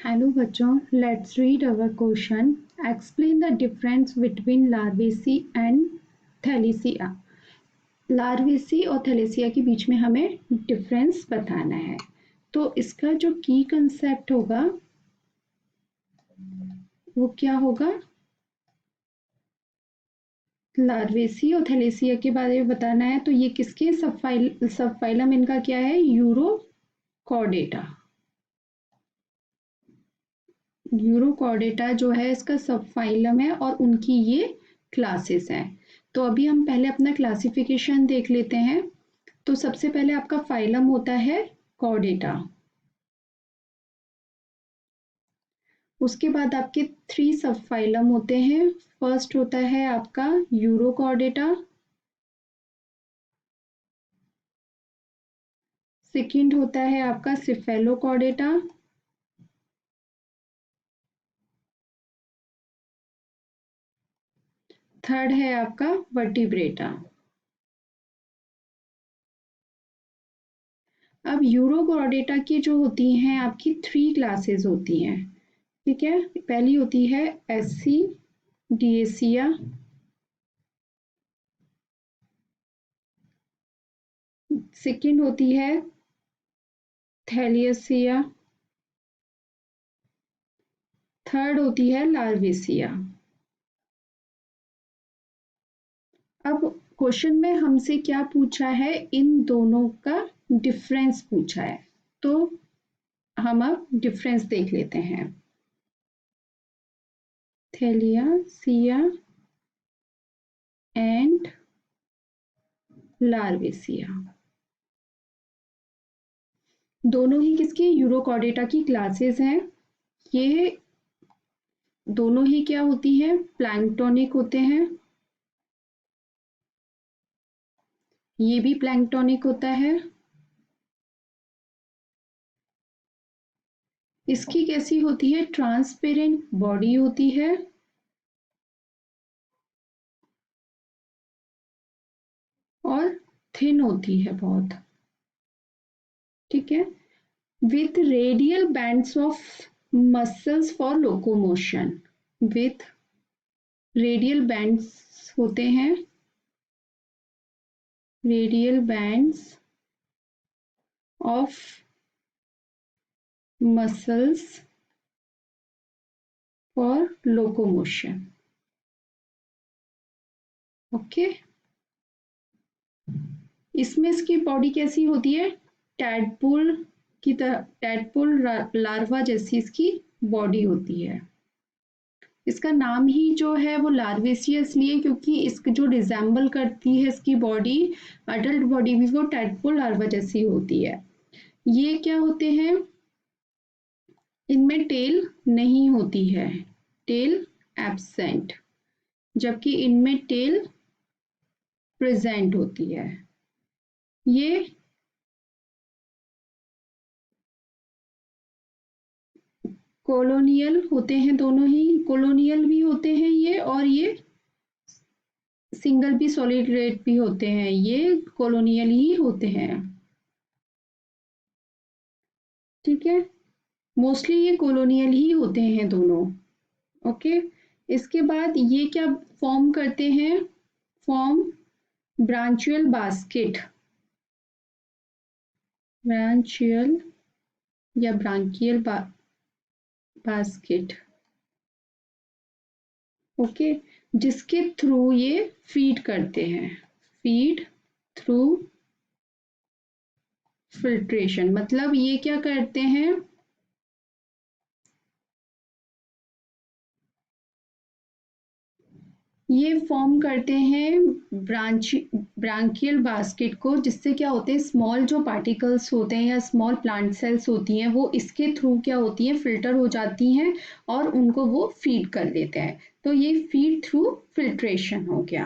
Hello बच्चों, let's read our question. Explain the difference between larvacea and thaliacea. Larvacea और thaliacea के बीच में हमें डिफरेंस बताना है। तो इसका जो की कंसेप्ट होगा वो क्या होगा? लार्वेसी और थैलेसिया के बारे में बताना है। तो ये किसके सबफाइलम इनका क्या है? यूरोकॉर्डेटा। यूरोकॉर्डेटा जो है इसका सब फाइलम है और उनकी ये क्लासेस हैं। तो अभी हम पहले अपना क्लासिफिकेशन देख लेते हैं। तो सबसे पहले आपका फाइलम होता है कॉर्डेटा। उसके बाद आपके 3 सब फाइलम होते हैं। फर्स्ट होता है आपका यूरोकॉर्डेटा, सेकंड होता है आपका सिफेलोकॉर्डेटा, थर्ड है आपका वर्टिब्रेटा। अब यूरोकॉर्डेटा की जो होती हैं आपकी 3 क्लासेस होती हैं। ठीक है, पहली होती है एससी डिएसिया, सेकंड होती है थैलियसिया, थर्ड होती है लार्वेसिया। अब क्वेश्चन में हमसे क्या पूछा है? इन दोनों का डिफरेंस पूछा है। तो हम अब डिफरेंस देख लेते हैं। थैलियसिया एंड लार्वेसिया दोनों ही किसकी? यूरोकॉर्डेटा की क्लासेस हैं। ये दोनों ही क्या होती हैं? प्लैंक्टोनिक होते हैं। ये भी प्लैंक्टोनिक होता है। इसकी कैसी होती है? ट्रांसपेरेंट बॉडी होती है और थिन होती है बहुत। ठीक है, with radial bands of muscles for locomotion. With radial bands होते हैं, radial bands of muscles for locomotion. Okay, इसमें इसकी बॉडी कैसी होती है? टैडपोल की तरह, टैडपोल लार्वा जैसी इसकी बॉडी होती है। इसका नाम ही जो है वो लार्वेसिया इसलिए क्योंकि इसको जो रिजेंबल करती है इसकी बॉडी, अडल्ट बॉडी भी वो टैडपोल लार्वा जैसी होती है। ये क्या होते हैं? इनमें टेल नहीं होती है, टेल एब्सेंट, जबकि इनमें टेल प्रेजेंट होती है। ये कॉलोनियल होते हैं, दोनों ही कॉलोनियल भी होते हैं ये, और ये सिंगल भी सॉलिड रेट भी होते हैं, ये कॉलोनियल ही होते हैं। ठीक है, मोस्टली ये कॉलोनियल ही होते हैं दोनों। ओके, इसके बाद ये क्या फॉर्म करते हैं? फॉर्म ब्रांचियल बास्केट, ब्रांचियल या ब्रांकियल बास्केट। ओके, जिसके थ्रू ये फीड करते हैं, फीड थ्रू फिल्ट्रेशन। मतलब ये क्या करते हैं? ये फॉर्म करते हैं ब्रांकियल बास्केट को, जिससे क्या होते हैं? स्मॉल जो पार्टिकल्स होते हैं या स्मॉल प्लांट सेल्स होती हैं वो इसके थ्रू क्या होती हैं? फिल्टर हो जाती हैं और उनको वो फीड कर लेते हैं। तो ये फीड थ्रू फिल्ट्रेशन हो गया।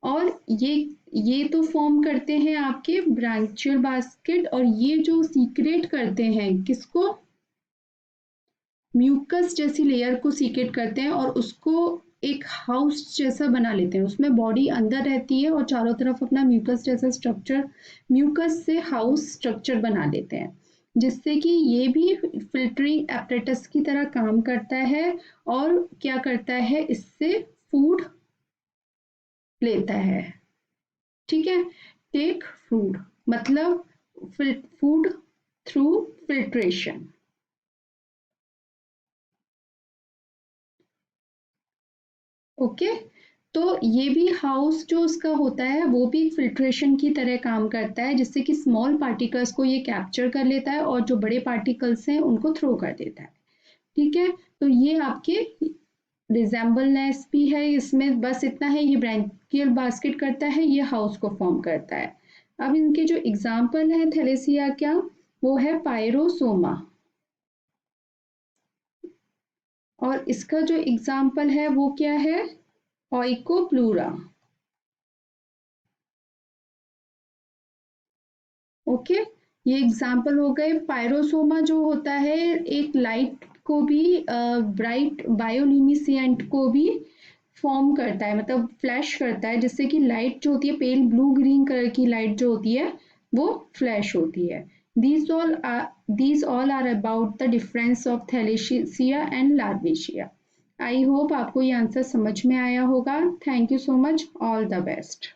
और ये तो फॉर्म करते हैं आपके ब्रांचियल बास्केट, और ये जो सीक्रेट करते हैं किसको? म्यूकस जैसी लेयर को सीक्रेट करते हैं और उसको एक हाउस जैसा बना लेते हैं। उसमें बॉडी अंदर रहती है और चारों तरफ अपना म्यूकस जैसा स्ट्रक्चर, म्यूकस से हाउस स्ट्रक्चर बना लेते हैं। जिससे कि ये भी फिल्टरिंग एपरेटस की तरह काम करता है और क्या करता है, इससे फूड लेता है। ठीक है, टेक फूड मतलब फूड थ्रू फिल्ट्रेशन। ओके, तो ये भी हाउस जो उसका होता है वो भी फिल्ट्रेशन की तरह काम करता है, जिससे कि स्मॉल पार्टिकल्स को ये कैप्चर कर लेता है और जो बड़े पार्टिकल्स हैं उनको थ्रो कर देता है। ठीक है, तो ये आपके रिजेंबलनेस भी है इसमें, बस इतना है, ये ब्रैंकियल बास्केट करता है, ये हाउस को फॉर्म करता है। अब इनके जो एग्जाम्पल है थैलेसिया क्या, वो है पायरोसोमा, और इसका जो एग्जाम्पल है वो क्या है, ओइकोप्लूरा। ओके, ये एग्जाम्पल हो गए। पायरोसोमा जो होता है एक लाइट को भी, ब्राइट बायोल्यूमिनेसेंट को भी फॉर्म करता है, मतलब फ्लैश करता है, जिससे कि लाइट जो होती है पेल ब्लू ग्रीन कलर की लाइट जो होती है वो फ्लैश होती है। these all are about the difference of thalassiया एंड लार्विशिया। आई होप आपको ये आंसर समझ में आया होगा। Thank you so much, all the best.